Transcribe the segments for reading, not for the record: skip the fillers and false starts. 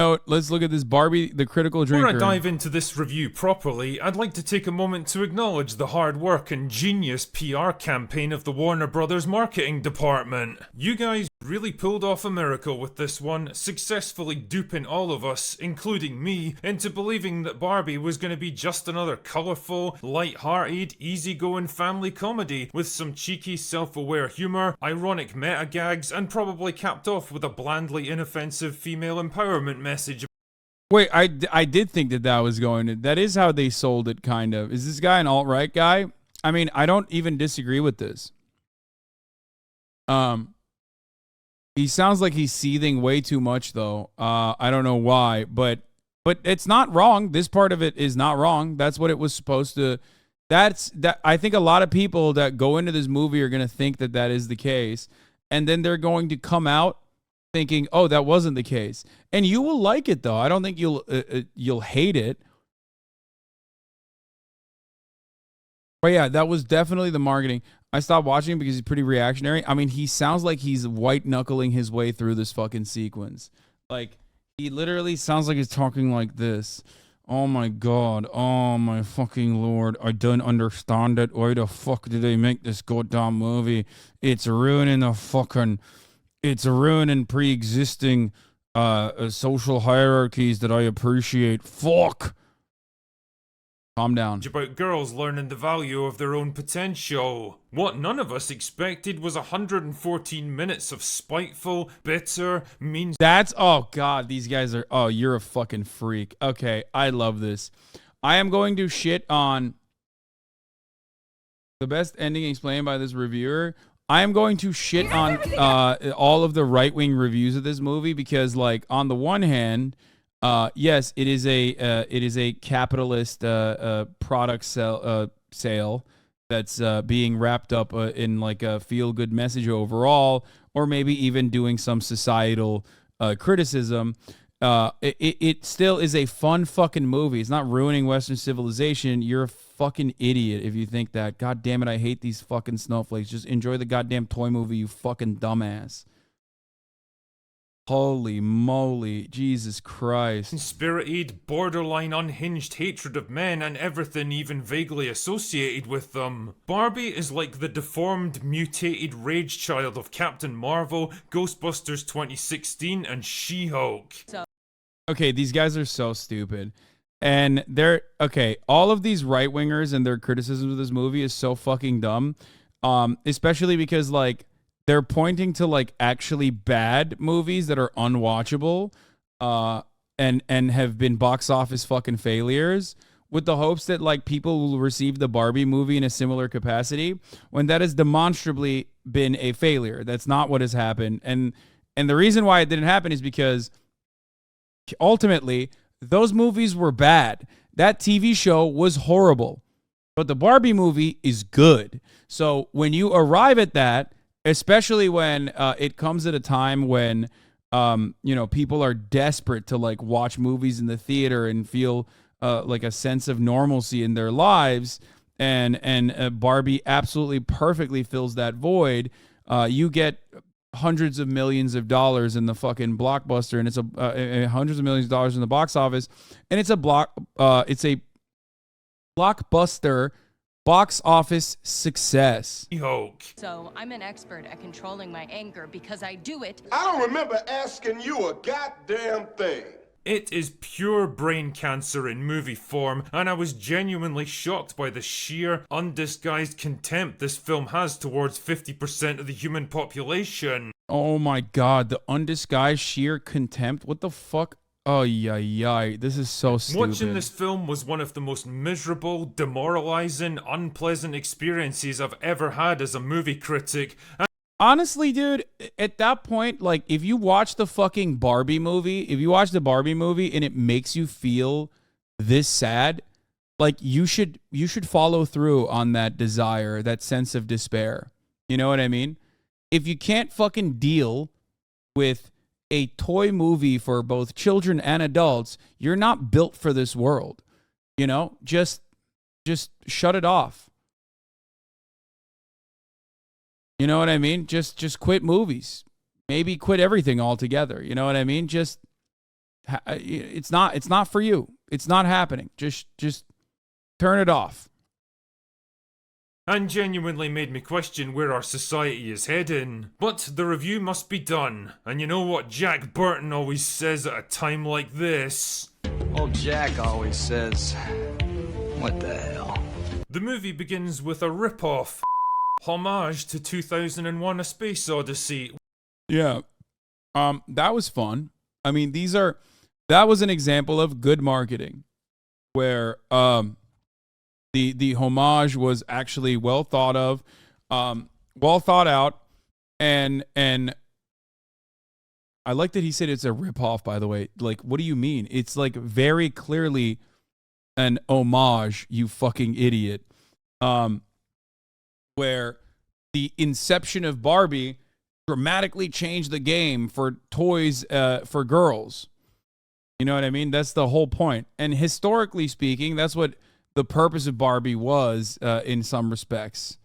note, let's look at this Barbie, the critical drinker. Before I dive into this review properly, I'd like to take a moment to acknowledge the hard work and genius PR campaign of the Warner Brothers marketing department. You guys really pulled off a miracle with this one, successfully duping all of us, including me, into believing that Barbie was going to be just another colourful, light-hearted, easygoing family comedy with some cheeky, self-aware humour, ironic meta gags, and probably capped off with a blandly inoffensive female empowerment message. Wait, I did think that was going to... That is how they sold it, kind of. Is this guy an alt-right guy? I mean, I don't even disagree with this. He sounds like he's seething way too much, though. I don't know why, but it's not wrong. This part of it is not wrong. That's what it was supposed to... I think a lot of people that go into this movie are going to think that is the case, and then they're going to come out thinking, oh, that wasn't the case. And you will like it, though. I don't think you'll hate it. But yeah, that was definitely the marketing. I stopped watching him because he's pretty reactionary. I mean, he sounds like he's white-knuckling his way through this fucking sequence. Like, he literally sounds like he's talking like this. Oh my God. Oh my fucking Lord. I don't understand it. Why the fuck did they make this goddamn movie? It's ruining pre-existing social hierarchies that I appreciate. Fuck. Calm down. About girls learning the value of their own potential. What none of us expected was 114 minutes of spiteful, bitter, mean... Oh God, these guys are... Oh, you're a fucking freak. Okay, I love this. I am going to shit on the best ending explained by this reviewer. I am going to shit on all of the right-wing reviews of this movie because, like, on the one hand... yes, it is a capitalist product sale that's being wrapped up in like a feel-good message overall, or maybe even doing some societal criticism. It still is a fun fucking movie. It's not ruining Western civilization. You're a fucking idiot if you think that. God damn it, I hate these fucking snowflakes. Just enjoy the goddamn toy movie, you fucking dumbass. Holy moly, Jesus Christ. Spirited, borderline unhinged hatred of men and everything even vaguely associated with them. Barbie is like the deformed, mutated rage child of Captain Marvel, Ghostbusters 2016, and She-Hulk. Okay, these guys are so stupid. And all of these right-wingers and their criticisms of this movie is so fucking dumb. Especially because, like, they're pointing to like actually bad movies that are unwatchable and have been box office fucking failures with the hopes that like people will receive the Barbie movie in a similar capacity when that has demonstrably been a failure. That's not what has happened. And the reason why it didn't happen is because ultimately those movies were bad. That TV show was horrible. But the Barbie movie is good. So when you arrive at that, especially when it comes at a time when, people are desperate to like watch movies in the theater and feel like a sense of normalcy in their lives, and Barbie absolutely perfectly fills that void. You get hundreds of millions of dollars in the fucking blockbuster, and it's hundreds of millions of dollars in the box office, and it's a blockbuster. Box office success. So I'm an expert at controlling my anger because I do it. I don't remember asking you a goddamn thing. It is pure brain cancer in movie form, and I was genuinely shocked by the sheer, undisguised contempt this film has towards 50% of the human population. Oh my God, the undisguised sheer contempt? What the fuck? Oh, yeah. This is so stupid. Watching this film was one of the most miserable, demoralizing, unpleasant experiences I've ever had as a movie critic. Honestly, dude, at that point, like, if you watch the fucking Barbie movie, and it makes you feel this sad, like, you should follow through on that desire, that sense of despair. You know what I mean? If you can't fucking deal with a toy movie for both children and adults, you're not built for this world. You know, just shut it off. You know what I mean? Just quit movies. Maybe quit everything altogether. You know what I mean? Just It's not for you. It's not happening. Just turn it off. And genuinely made me question where our society is heading. But the review must be done. And you know what Jack Burton always says at a time like this? Old Jack always says, what the hell? The movie begins with a rip-off. Homage to 2001: A Space Odyssey. Yeah. That was fun. I mean, that was an example of good marketing where the homage was actually well thought of, well thought out, and I like that he said it's a ripoff, by the way. Like, what do you mean? It's like very clearly an homage, you fucking idiot. Where the inception of Barbie dramatically changed the game for toys for girls. You know what I mean? That's the whole point. And historically speaking, that's what the purpose of Barbie was in some respects.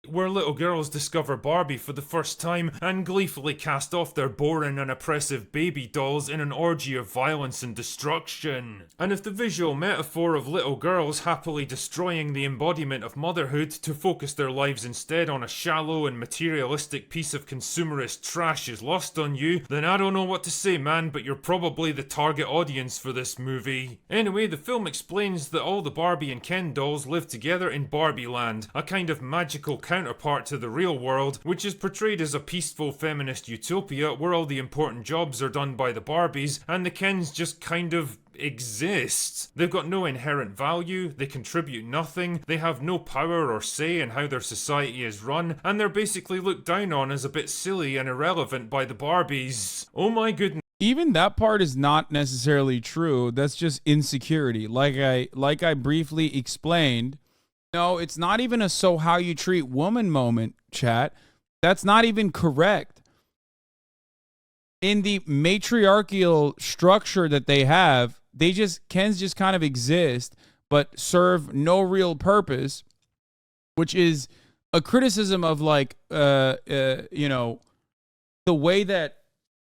Where little girls discover Barbie for the first time and gleefully cast off their boring and oppressive baby dolls in an orgy of violence and destruction. And if the visual metaphor of little girls happily destroying the embodiment of motherhood to focus their lives instead on a shallow and materialistic piece of consumerist trash is lost on you, then I don't know what to say, man, but you're probably the target audience for this movie. Anyway, the film explains that all the Barbie and Ken dolls live together in Barbie Land, a kind of magical counterpart to the real world, which is portrayed as a peaceful feminist utopia where all the important jobs are done by the Barbies and the Kens just kind of exist. They've got no inherent value, they contribute nothing, they have no power or say in how their society is run, and they're basically looked down on as a bit silly and irrelevant by the Barbies. Oh my goodness. Even that part is not necessarily true. That's just insecurity. Like I briefly explained, no, it's not even a so how you treat woman moment, chat. That's not even correct. In the matriarchal structure that they have, Kens just kind of exist, but serve no real purpose, which is a criticism of like, you know, the way that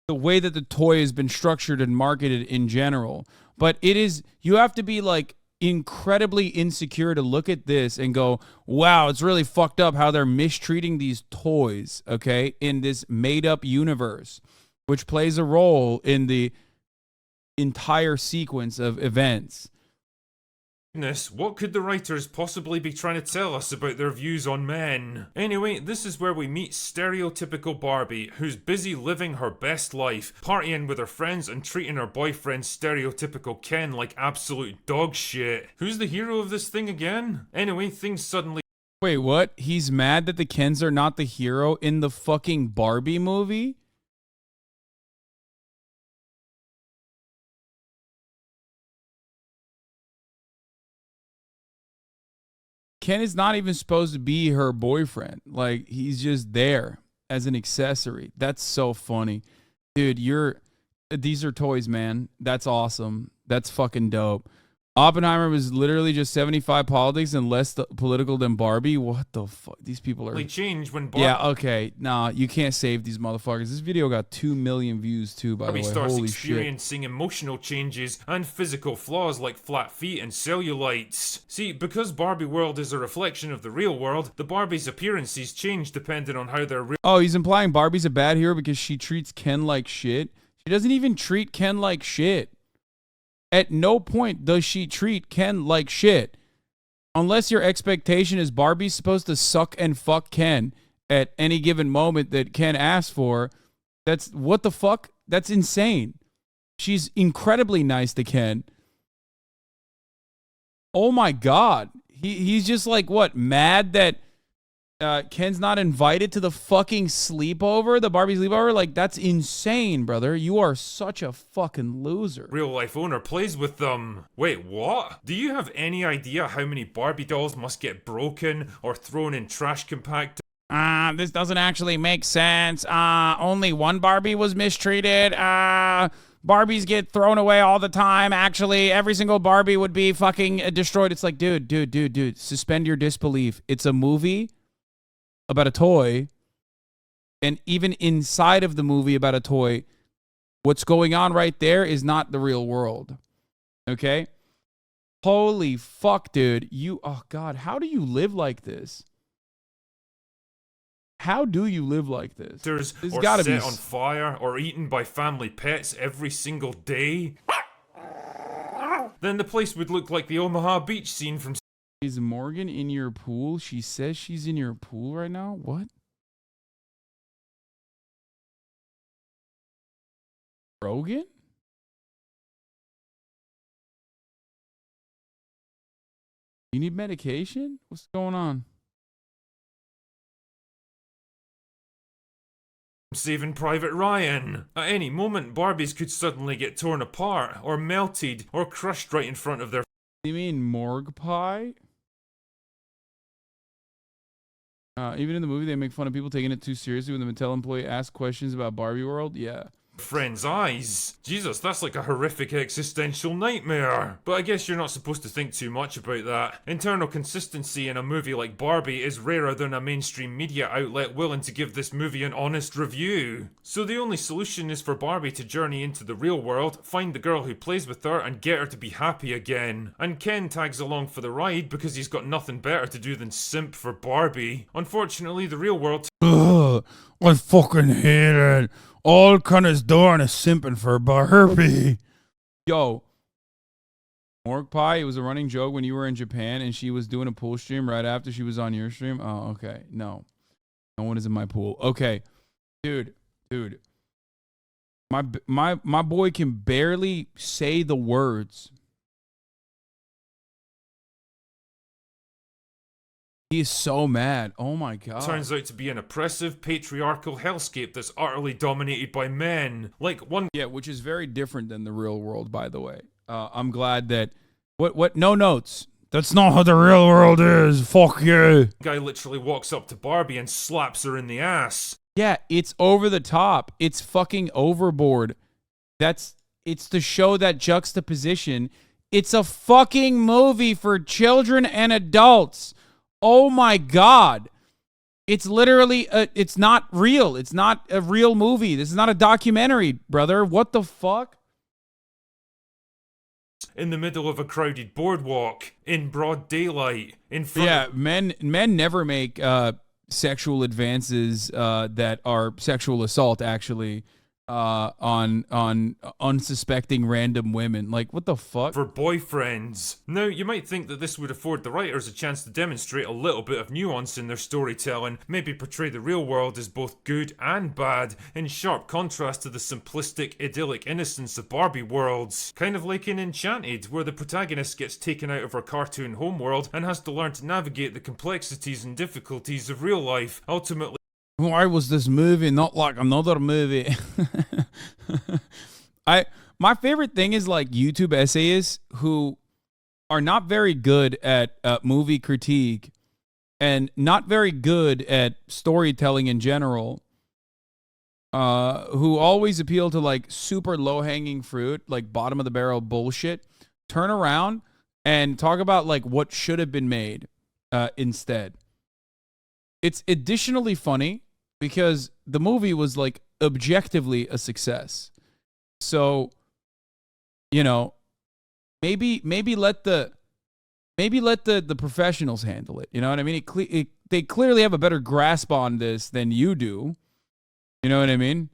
the toy has been structured and marketed in general. But you have to be like incredibly insecure to look at this and go, wow, it's really fucked up how they're mistreating these toys, okay, in this made-up universe, which plays a role in the entire sequence of events. What could the writers possibly be trying to tell us about their views on men? Anyway, this is where we meet stereotypical Barbie, who's busy living her best life, partying with her friends and treating her boyfriend stereotypical Ken like absolute dog shit. Who's the hero of this thing again? Anyway, things suddenly... Wait, what? He's mad that the Kens are not the hero in the fucking Barbie movie? Ken is not even supposed to be her boyfriend. Like, he's just there as an accessory. That's so funny. Dude, these are toys, man. That's awesome. That's fucking dope. Oppenheimer was literally just 75 politics and less political than Barbie. What the fuck? These people are... change when Barbie... Yeah, okay. Nah, you can't save these motherfuckers. This video got 2 million views too, by the way. Starts Holy experiencing shit. Emotional changes and physical flaws like flat feet and cellulites. See, because Barbie world is a reflection of the real world, the Barbie's appearances change depending on how they're... Oh, he's implying Barbie's a bad hero because she treats Ken like shit? She doesn't even treat Ken like shit. At no point does she treat Ken like shit. Unless your expectation is Barbie's supposed to suck and fuck Ken at any given moment that Ken asks for, that's what the fuck? That's insane. She's incredibly nice to Ken. Oh my God. He's just like, what, mad that Ken's not invited to the fucking sleepover, the Barbie sleepover? Like, that's insane, brother. You are such a fucking loser. Real life owner plays with them. Wait, what? Do you have any idea how many Barbie dolls must get broken or thrown in trash compactors? This doesn't actually make sense. Only one Barbie was mistreated. Barbies get thrown away all the time. Actually, every single Barbie would be fucking destroyed. It's like, dude, suspend your disbelief. It's a movie about a toy, and even inside of the movie about a toy, What's going on right there is not the real world. Okay? Holy fuck, dude. Oh God, how do you live like this? How do you live like this? There's There's or gotta set be on fire or eaten by family pets every single day. Then the place would look like the Omaha Beach scene from... Is Morgan in your pool? She says she's in your pool right now? What? Rogan? You need medication? What's going on? Saving Private Ryan. At any moment, Barbies could suddenly get torn apart, or melted, or crushed right in front of their... You mean morgue pie? Even in the movie, they make fun of people taking it too seriously when the Mattel employee asks questions about Barbie World. Yeah. friend's eyes. Jesus, that's like a horrific existential nightmare. But I guess you're not supposed to think too much about that. Internal consistency in a movie like Barbie is rarer than a mainstream media outlet willing to give this movie an honest review. So the only solution is for Barbie to journey into the real world, find the girl who plays with her, and get her to be happy again. And Ken tags along for the ride because he's got nothing better to do than simp for Barbie. Unfortunately, the real world... Ugh, I fucking hate it. All Connor's doing is simping for Barbie. Yo, Morgue Pie, it was a running joke when you were in Japan and she was doing a pool stream right after she was on your stream. Oh, okay. No one is in my pool. Okay. Dude. My boy can barely say the words. He is so mad. Oh my god. turns out to be an oppressive, patriarchal hellscape that's utterly dominated by men. Like one... Yeah, which is very different than the real world, by the way. I'm glad that... What? No notes. That's not how the real world is. Fuck you. guy literally walks up to Barbie and slaps her in the ass. Yeah, it's over the top. It's fucking overboard. It's to show that juxtaposition. It's a fucking movie for children and adults. Oh my god. It's literally, it's not real. It's not a real movie. This is not a documentary, brother. What the fuck? In the middle of a crowded boardwalk, in broad daylight, in front Yeah, of... men never make sexual advances that are sexual assault, actually, on unsuspecting random women. Like, what the fuck? for boyfriends. Now, you might think that this would afford the writers a chance to demonstrate a little bit of nuance in their storytelling, maybe portray the real world as both good and bad, in sharp contrast to the simplistic, idyllic innocence of Barbie worlds. Kind of like in Enchanted, where the protagonist gets taken out of her cartoon homeworld and has to learn to navigate the complexities and difficulties of real life, ultimately... Why was this movie not like another movie? My favorite thing is like YouTube essayists who are not very good at movie critique and not very good at storytelling in general, who always appeal to like super low-hanging fruit, like bottom of the barrel bullshit, turn around and talk about like what should have been made instead. It's additionally funny because the movie was like objectively a success. So, you know, maybe let the professionals handle it. You know what I mean? They clearly have a better grasp on this than you do. You know what I mean?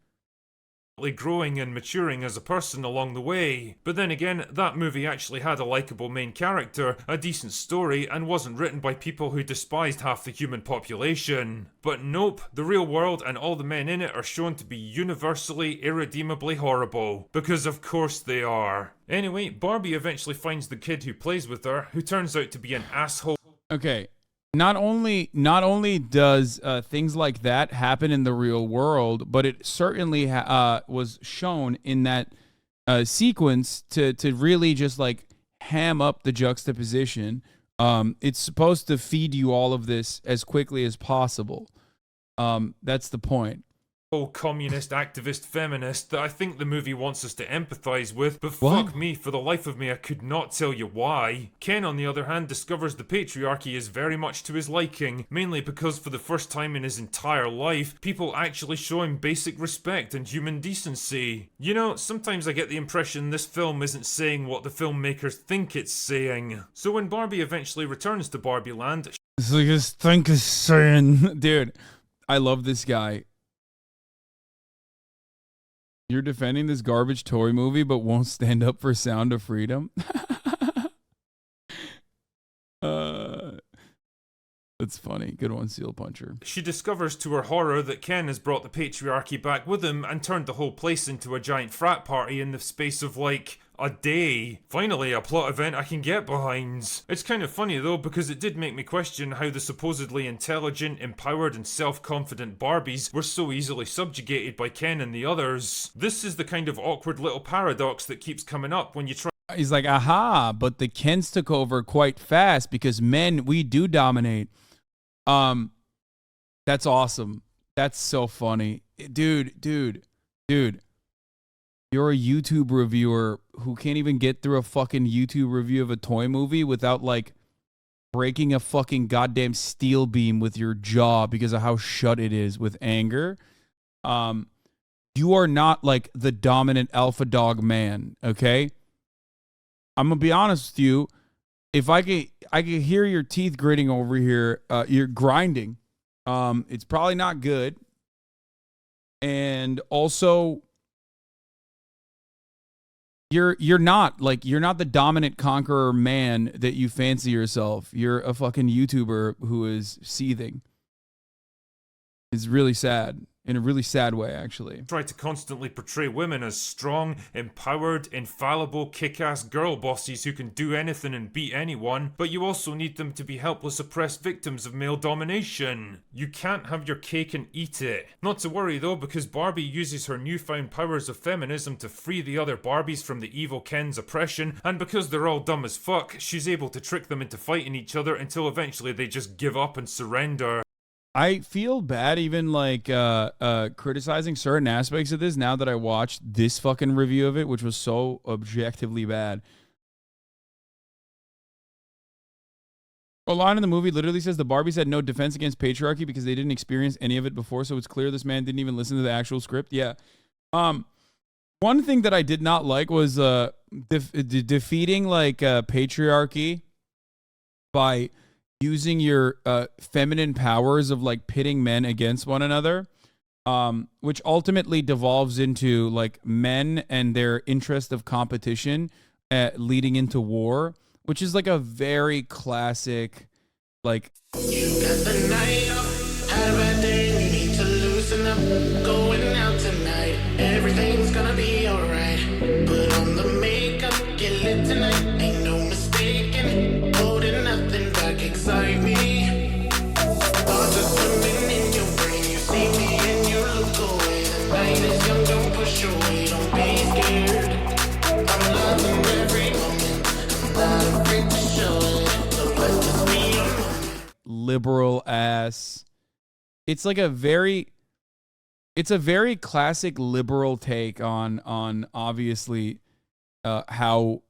growing and maturing as a person along the way. But then again, that movie actually had a likeable main character, a decent story, and wasn't written by people who despised half the human population. But nope, the real world and all the men in it are shown to be universally, irredeemably horrible. Because of course they are. Anyway, Barbie eventually finds the kid who plays with her, who turns out to be an asshole. Okay. Not only does things like that happen in the real world, but it certainly was shown in that sequence to really just like ham up the juxtaposition. It's supposed to feed you all of this as quickly as possible. That's the point. communist activist feminist that I think the movie wants us to empathize with, but What? fuck me, for the life of me I could not tell you why. Ken, on the other hand, discovers the patriarchy is very much to his liking, mainly because for the first time in his entire life, people actually show him basic respect and human decency. You know, sometimes I get the impression this film isn't saying what the filmmakers think it's saying. So when Barbie eventually returns to Barbie Land, It's like this thing is saying, dude, I love this guy. You're defending this garbage toy movie, but won't stand up for Sound of Freedom. That's funny. Good one, Seal Puncher. she discovers to her horror that Ken has brought the patriarchy back with him and turned the whole place into a giant frat party in the space of like a day. Finally, a plot event I can get behind. It's kind of funny though, because it did make me question how the supposedly intelligent, empowered, and self-confident Barbies were so easily subjugated by Ken and the others. This is the kind of awkward little paradox that keeps coming up when you try. He's like, aha, but the Kens took over quite fast because men, we do dominate. That's awesome. That's so funny. Dude. You're a YouTube reviewer who can't even get through a fucking YouTube review of a toy movie without like breaking a fucking goddamn steel beam with your jaw because of how shut it is with anger. You are not like the dominant alpha dog man, okay? I'm gonna be honest with you. If I could hear your teeth gritting over here, you're grinding. It's probably not good. And also, you're not the dominant conqueror man that you fancy yourself. You're a fucking YouTuber who is seething. It's really sad. In a really sad way, actually. Try to constantly portray women as strong, empowered, infallible, kick-ass girl bosses who can do anything and beat anyone, but you also need them to be helpless, oppressed victims of male domination. You can't have your cake and eat it. Not to worry though, because Barbie uses her newfound powers of feminism to free the other Barbies from the evil Ken's oppression, and because they're all dumb as fuck, she's able to trick them into fighting each other until eventually they just give up and surrender. I feel bad even like criticizing certain aspects of this now that I watched this fucking review of it, which was so objectively bad. A line in the movie literally says the Barbies had no defense against patriarchy because they didn't experience any of it before, so it's clear this man didn't even listen to the actual script. Yeah. One thing that I did not like was defeating like patriarchy by using your feminine powers of like pitting men against one another, which ultimately devolves into like men and their interest of competition leading into war, which is like a very classic, like. You got the night off, had a bad day, you need to loosen up. Going out tonight, everything's gonna be alright. Put on the makeup, get lit tonight, ain't no mistaking. Holding nothing back, excite me. Thoughts are swimming in your brain, you see me and you look away. The night is young, don't push away, don't be scared. I'm loving every moment, I'm not afraid to show it. So let this be your moment. Liberal ass. It's like a very classic liberal take on obviously how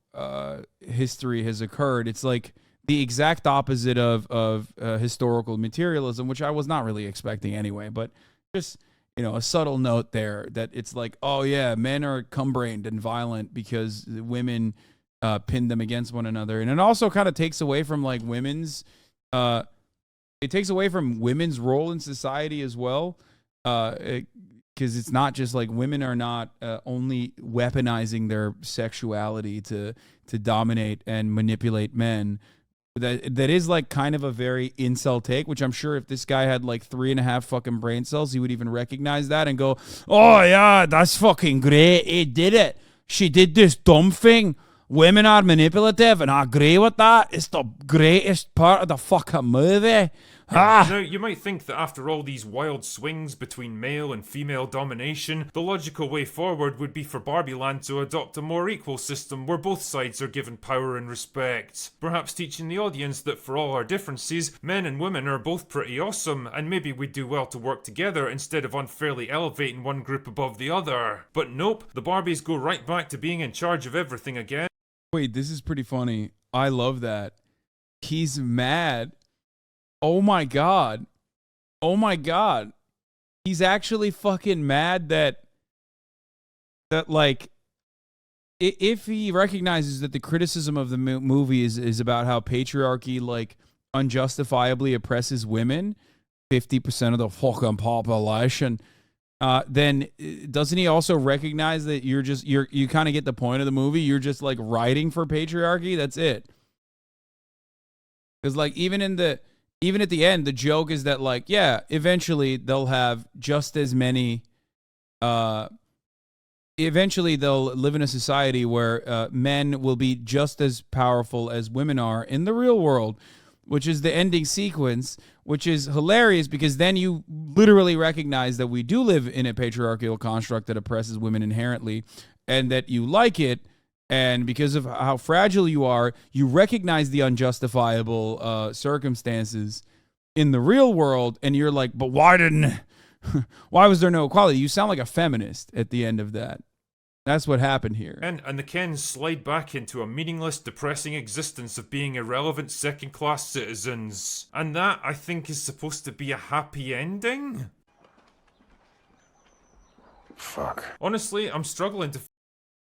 history has occurred. It's like the exact opposite of historical materialism, which I was not really expecting anyway, but just, you know, a subtle note there that it's like, oh yeah, men are cum-brained and violent because women pin them against one another. And it also kind of takes away from like women's role in society as well. Because it's not just like women are not only weaponizing their sexuality to dominate and manipulate men. That is like kind of a very incel take, which I'm sure if this guy had like 3.5 fucking brain cells, he would even recognize that and go, oh yeah, that's fucking great. He did it. She did this dumb thing. Women are manipulative and I agree with that. It's the greatest part of the fucking movie. Now, you might think that after all these wild swings between male and female domination, the logical way forward would be for Barbie Land to adopt a more equal system where both sides are given power and respect. Perhaps teaching the audience that for all our differences, men and women are both pretty awesome, and maybe we'd do well to work together instead of unfairly elevating one group above the other. But nope, the Barbies go right back to being in charge of everything again. Wait, this is pretty funny. I love that. He's mad. Oh my god. Oh my god. He's actually fucking mad that like if he recognizes that the criticism of the movie is about how patriarchy like unjustifiably oppresses women, 50% of the fucking population, then doesn't he also recognize that you kind of get the point of the movie? You're just like writing for patriarchy. That's it. Because like even at the end, the joke is that like, yeah, eventually they'll have just as many. Eventually they'll live in a society where men will be just as powerful as women are in the real world, which is the ending sequence, which is hilarious because then you literally recognize that we do live in a patriarchal construct that oppresses women inherently and that you like it. And because of how fragile you are, you recognize the unjustifiable circumstances in the real world. And you're like, but why was there no equality? You sound like a feminist at the end of that. That's what happened here. And the Kens slide back into a meaningless, depressing existence of being irrelevant second-class citizens. And that, I think, is supposed to be a happy ending? Fuck. Honestly, I'm struggling to...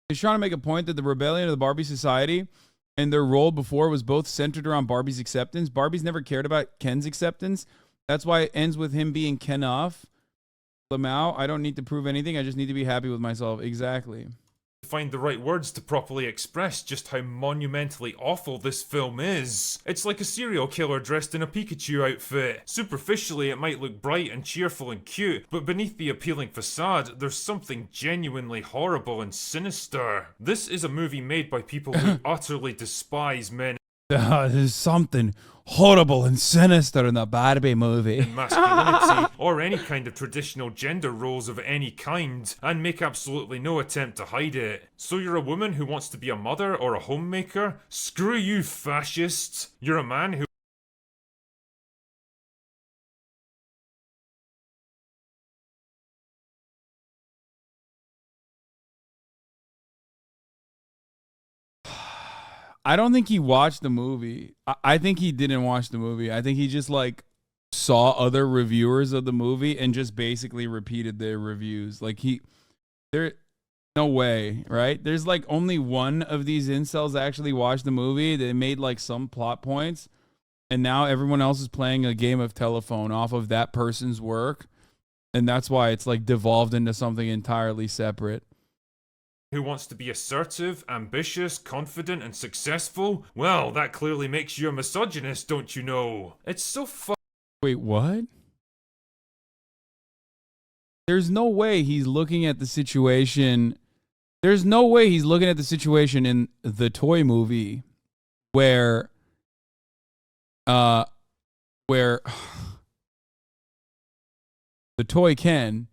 He's trying to make a point that the rebellion of the Barbie society and their role before was both centered around Barbie's acceptance. Barbie's never cared about Ken's acceptance. That's why it ends with him being Ken off. Lamau, I don't need to prove anything. I just need to be happy with myself. Exactly. Find the right words to properly express just how monumentally awful this film is. It's like a serial killer dressed in a Pikachu outfit. Superficially, it might look bright and cheerful and cute, but beneath the appealing facade, there's something genuinely horrible and sinister. This is a movie made by people who utterly despise men. There's something horrible and sinister in the Barbie movie. Masculinity, or any kind of traditional gender roles of any kind, and make absolutely no attempt to hide it. So you're a woman who wants to be a mother or a homemaker? Screw you, fascists! You're a man who... I don't think he watched the movie. I think he didn't watch the movie. I think he just like saw other reviewers of the movie and just basically repeated their reviews. Like no way, right? There's like only one of these incels actually watched the movie. They made like some plot points and now everyone else is playing a game of telephone off of that person's work. And that's why it's like devolved into something entirely separate. Who wants to be assertive, ambitious, confident, and successful? Well, that clearly makes you a misogynist, don't you know? It's so Wait, what? There's no way he's looking at the situation. There's no way he's looking at the situation in the toy movie where the toy Ken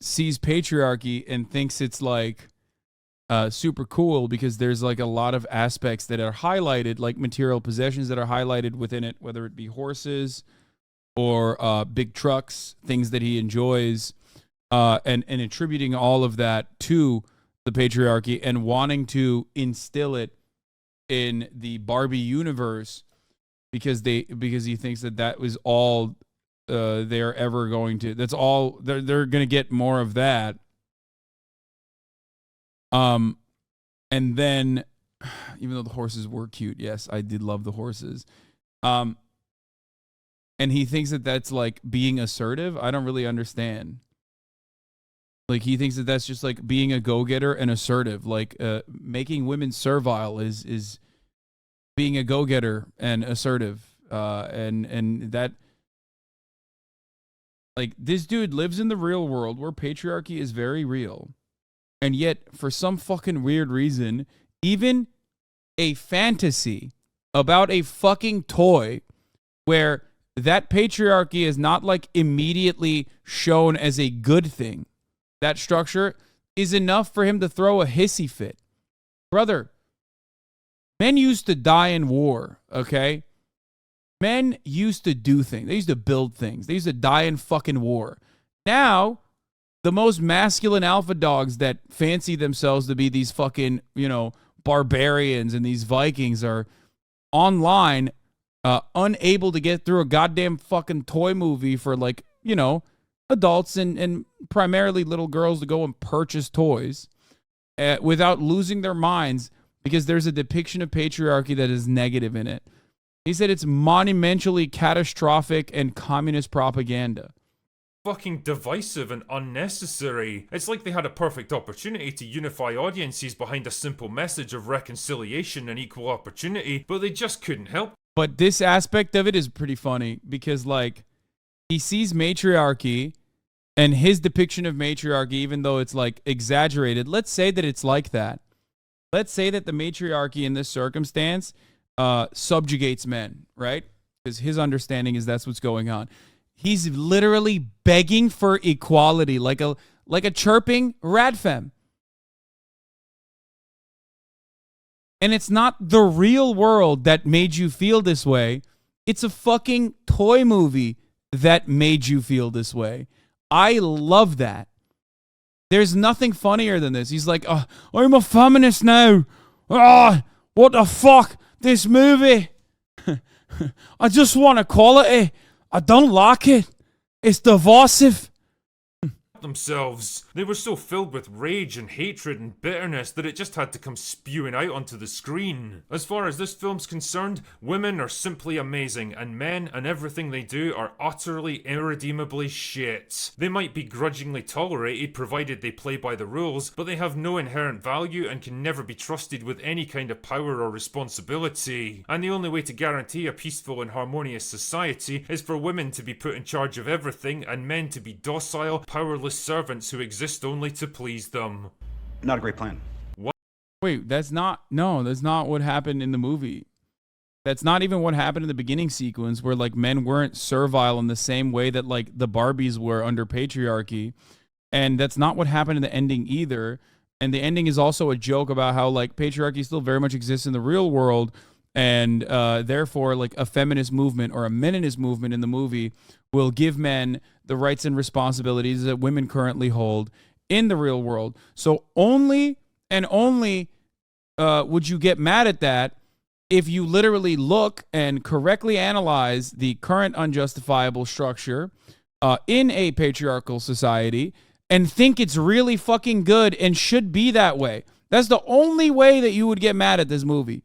sees patriarchy and thinks it's like super cool because there's like a lot of aspects that are highlighted, like material possessions that are highlighted within it, whether it be horses or big trucks, things that he enjoys, and attributing all of that to the patriarchy and wanting to instill it in the Barbie universe because he thinks that was all they're ever going to. That's all they're going to get more of that. And then, even though the horses were cute, yes, I did love the horses. And he thinks that that's like being assertive. I don't really understand. Like he thinks that that's just like being a go-getter and assertive. Like making women servile is being a go-getter and assertive. And that. Like, this dude lives in the real world where patriarchy is very real. And yet, for some fucking weird reason, even a fantasy about a fucking toy where that patriarchy is not like immediately shown as a good thing. That structure is enough for him to throw a hissy fit. Brother, men used to die in war, okay? Men used to do things. They used to build things. They used to die in fucking war. Now, the most masculine alpha dogs that fancy themselves to be these fucking, barbarians and these Vikings are online, unable to get through a goddamn fucking toy movie for adults and primarily little girls to go and purchase toys without losing their minds because there's a depiction of patriarchy that is negative in it. He said it's monumentally catastrophic and communist propaganda. Fucking divisive and unnecessary. It's like they had a perfect opportunity to unify audiences behind a simple message of reconciliation and equal opportunity, but they just couldn't help. But this aspect of it is pretty funny because, he sees matriarchy and his depiction of matriarchy, even though it's, exaggerated. Let's say that it's like that. Let's say that the matriarchy in this circumstance subjugates men, right? Because his understanding is that's what's going on. He's literally begging for equality, like a chirping radfem. And it's not the real world that made you feel this way. It's a fucking toy movie that made you feel this way. I love that. There's nothing funnier than this. He's like, I'm a feminist now. What the fuck? This movie. I just want equality. I don't like it. It's divisive. Themselves. They were so filled with rage and hatred and bitterness that it just had to come spewing out onto the screen. As far as this film's concerned, women are simply amazing, and men and everything they do are utterly irredeemably shit. They might be grudgingly tolerated provided they play by the rules, but they have no inherent value and can never be trusted with any kind of power or responsibility. And the only way to guarantee a peaceful and harmonious society is for women to be put in charge of everything and men to be docile, powerless servants who exist only to please them. Not a great plan. What? Wait, that's not what happened in the movie. That's not even what happened in the beginning sequence where men weren't servile in the same way that the Barbies were under patriarchy. And that's not what happened in the ending either. And the ending is also a joke about how patriarchy still very much exists in the real world. And therefore, a feminist movement or a meninist movement in the movie will give men the rights and responsibilities that women currently hold in the real world. So only would you get mad at that if you literally look and correctly analyze the current unjustifiable structure in a patriarchal society and think it's really fucking good and should be that way. That's the only way that you would get mad at this movie.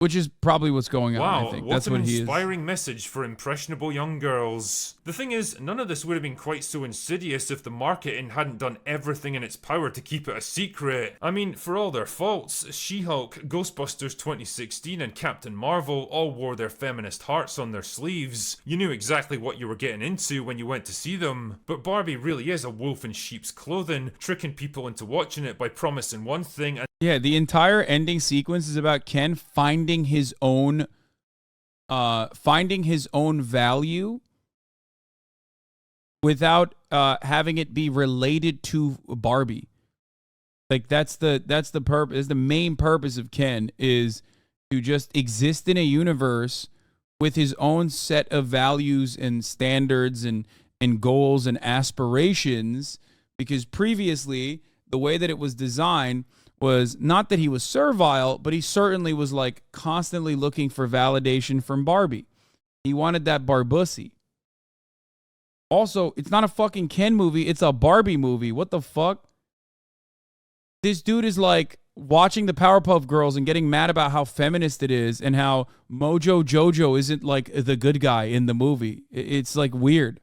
Which is probably what's going on, I think. That's what he is. What an inspiring message for impressionable young girls. The thing is, none of this would have been quite so insidious if the marketing hadn't done everything in its power to keep it a secret. I mean, for all their faults, She-Hulk, Ghostbusters 2016 and Captain Marvel all wore their feminist hearts on their sleeves. You knew exactly what you were getting into when you went to see them. But Barbie really is a wolf in sheep's clothing, tricking people into watching it by promising one thing and yeah, the entire ending sequence is about Ken finding his own value without having it be related to Barbie. That's the purpose. The main purpose of Ken is to just exist in a universe with his own set of values and standards and goals and aspirations. Because previously, the way that it was designed was not that he was servile, but he certainly was constantly looking for validation from Barbie. He wanted that barbussy. Also, it's not a fucking Ken movie, it's a Barbie movie. What the fuck? This dude is watching the Powerpuff Girls and getting mad about how feminist it is and how Mojo Jojo isn't the good guy in the movie. It's weird.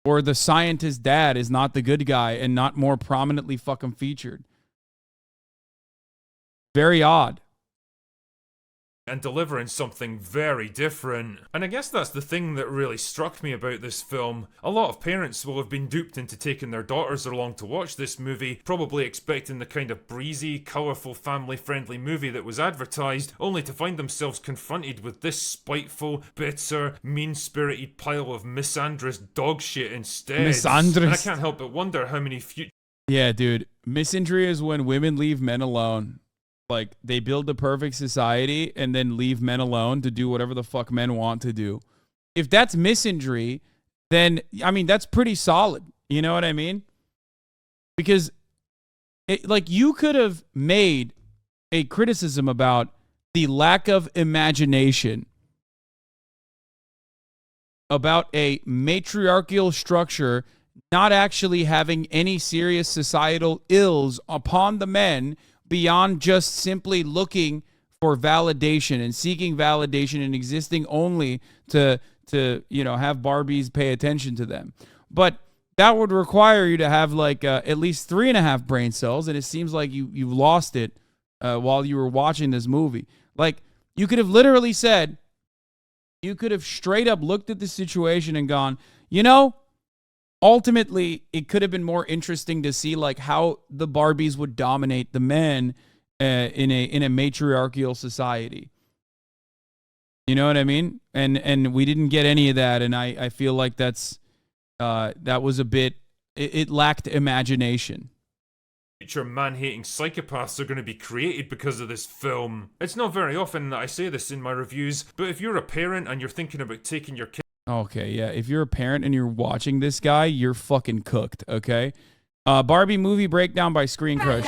Or the scientist dad is not the good guy and not more prominently fucking featured. Very odd. and delivering something very different. And I guess that's the thing that really struck me about this film. A lot of parents will have been duped into taking their daughters along to watch this movie, probably expecting the kind of breezy, colourful, family-friendly movie that was advertised, only to find themselves confronted with this spiteful, bitter, mean-spirited pile of misandrous dog shit instead. Misandrous. And I can't help but wonder how many future... Yeah, dude. Misandry is when women leave men alone. Like, they build the perfect society and then leave men alone to do whatever the fuck men want to do. If that's misandry, then, I mean, that's pretty solid. You know what I mean? Because, you could have made a criticism about the lack of imagination, about a matriarchal structure not actually having any serious societal ills upon the men beyond just simply looking for validation and seeking validation and existing only to have Barbies pay attention to them. But that would require you to have at least 3.5 brain cells, and it seems like you lost it while you were watching this movie. Like, you could have literally said, you could have straight up looked at the situation and gone, ultimately, it could have been more interesting to see how the Barbies would dominate the men in a matriarchal society. You know what I mean? And we didn't get any of that, and I feel like that was a bit. It lacked imagination. Future man-hating psychopaths are going to be created because of this film. It's not very often that I say this in my reviews, but if you're a parent and you're thinking about taking your kid... Okay, yeah. If you're a parent and you're watching this guy, you're fucking cooked, okay? Barbie movie breakdown by Screen Crush.